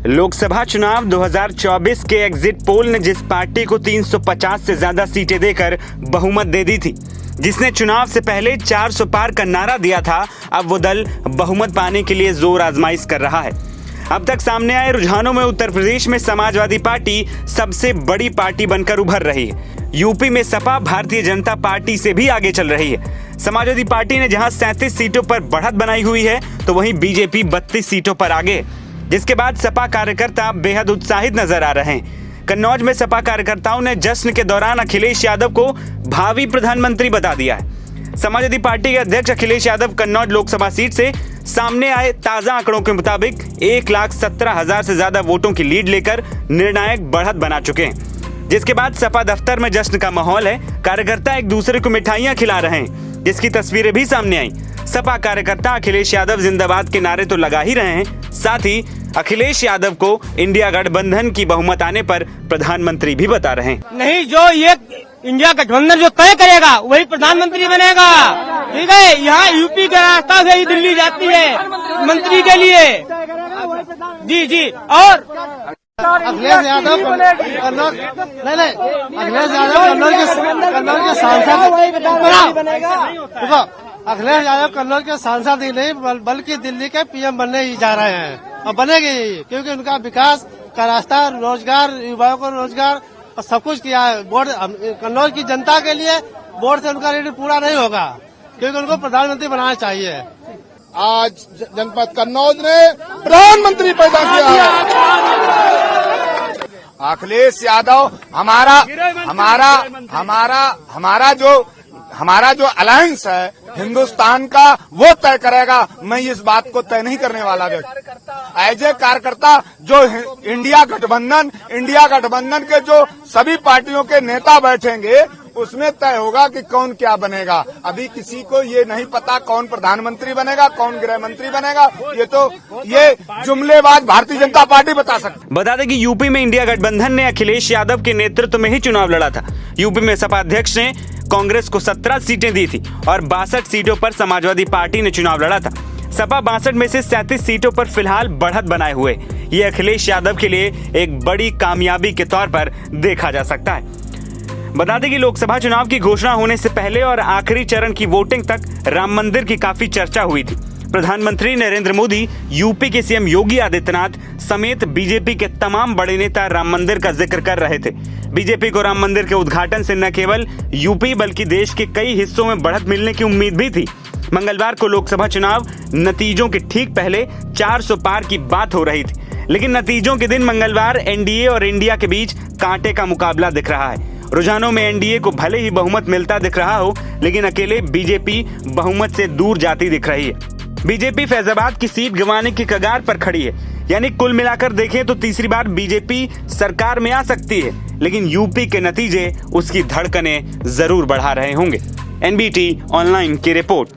लोकसभा चुनाव 2024 के exit poll ने जिस पार्टी को 350 से ज्यादा सीटें देकर बहुमत दे दी थी, जिसने चुनाव से पहले 400 पार का नारा दिया था, अब वो दल बहुमत पाने के लिए जोर आजमाइश कर रहा है। अब तक सामने आए रुझानों में उत्तर प्रदेश में समाजवादी पार्टी सबसे बड़ी पार्टी बनकर उभर रही है। यूपी में सपा भारतीय जनता पार्टी से भी आगे चल रही है। समाजवादी पार्टी ने जहां 37 सीटों पर बढ़त बनाई हुई है, तो वहीं बीजेपी 32 सीटों पर आगे है, जिसके बाद सपा कार्यकर्ता बेहद उत्साहित नजर आ रहे हैं। कन्नौज में सपा कार्यकर्ताओं ने जश्न के दौरान अखिलेश यादव को भावी प्रधानमंत्री बता दिया है। समाजवादी पार्टी के अध्यक्ष अखिलेश यादव कन्नौज लोकसभा सीट से सामने आए ताजा आंकड़ों के मुताबिक 1,17,000 से ज्यादा वोटों की लीड लेकर निर्णायक बढ़त बना चुके हैं, जिसके बाद सपा दफ्तर में जश्न का माहौल है। कार्यकर्ता एक दूसरे को मिठाइयां खिला रहे हैं, जिसकी तस्वीरें भी सामने आई। सपा कार्यकर्ता अखिलेश यादव जिंदाबाद के नारे तो लगा ही रहे हैं, साथ ही अखिलेश यादव को इंडिया गठबंधन की बहुमत आने पर प्रधानमंत्री भी बता रहे हैं। नहीं, जो ये इंडिया गठबंधन जो तय करेगा वही प्रधानमंत्री बनेगा। ठीक है, यहाँ यूपी के रास्ता से ही दिल्ली जाती है मंत्री के लिए। जी और अखिलेश यादव कन्नौज के सांसद, अखिलेश यादव कन्नौज के सांसद ही नहीं बल्कि दिल्ली के पीएम बनने ही जा रहे हैं और बनेंगे ही, क्योंकि उनका विकास का रास्ता, रोजगार, युवाओं को रोजगार और सब कुछ किया है। वोट कन्नौज की जनता के लिए वोट से उनका ऋण पूरा नहीं होगा, क्योंकि उनको प्रधानमंत्री बनाना चाहिए। आज जनपद कन्नौज ने प्रधानमंत्री पैदा किया है। अखिलेश यादव हमारा जो अलायंस है हिंदुस्तान का, वो तय करेगा। मैं इस बात को तय नहीं करने वाला व्यक्ति। एज ए कार्यकर्ता जो इंडिया गठबंधन के जो सभी पार्टियों के नेता बैठेंगे, उसमें तय होगा कि कौन क्या बनेगा। अभी किसी को ये नहीं पता कौन प्रधानमंत्री बनेगा, कौन गृह मंत्री बनेगा। ये जुमलेबाज भारतीय जनता पार्टी बता सकती। बता दें कि यूपी में इंडिया गठबंधन ने अखिलेश यादव के नेतृत्व में ही चुनाव लड़ा था। यूपी में सपा अध्यक्ष ने कांग्रेस को 17 सीटें दी थी और 62 सीटों पर समाजवादी पार्टी ने चुनाव लड़ा था। सपा 62 में से 37 सीटों पर फिलहाल बढ़त बनाए हुए। ये अखिलेश यादव के लिए एक बड़ी कामयाबी के तौर पर देखा जा सकता है। बता दें कि लोकसभा चुनाव की घोषणा होने से पहले और आखिरी चरण की वोटिंग तक राम मंदिर की काफी चर्चा हुई थी। प्रधानमंत्री नरेंद्र मोदी, यूपी के सीएम योगी आदित्यनाथ समेत बीजेपी के तमाम बड़े नेता राम मंदिर का जिक्र कर रहे थे। बीजेपी को राम मंदिर के उद्घाटन से न केवल यूपी बल्कि देश के कई हिस्सों में बढ़त मिलने की उम्मीद भी थी। मंगलवार को लोकसभा चुनाव नतीजों के ठीक पहले 400 पार की बात हो रही थी, लेकिन नतीजों के दिन मंगलवार एनडीए और इंडिया के बीच कांटे का मुकाबला दिख रहा है। रुझानों में एनडीए को भले ही बहुमत मिलता दिख रहा हो, लेकिन अकेले बीजेपी बहुमत से दूर जाती दिख रही है। बीजेपी फैजाबाद की सीट गंवाने की कगार पर खड़ी है, यानी कुल मिलाकर देखें तो तीसरी बार बीजेपी सरकार में आ सकती है, लेकिन यूपी के नतीजे उसकी धड़कनें जरूर बढ़ा रहे होंगे। एनबीटी ऑनलाइन की रिपोर्ट।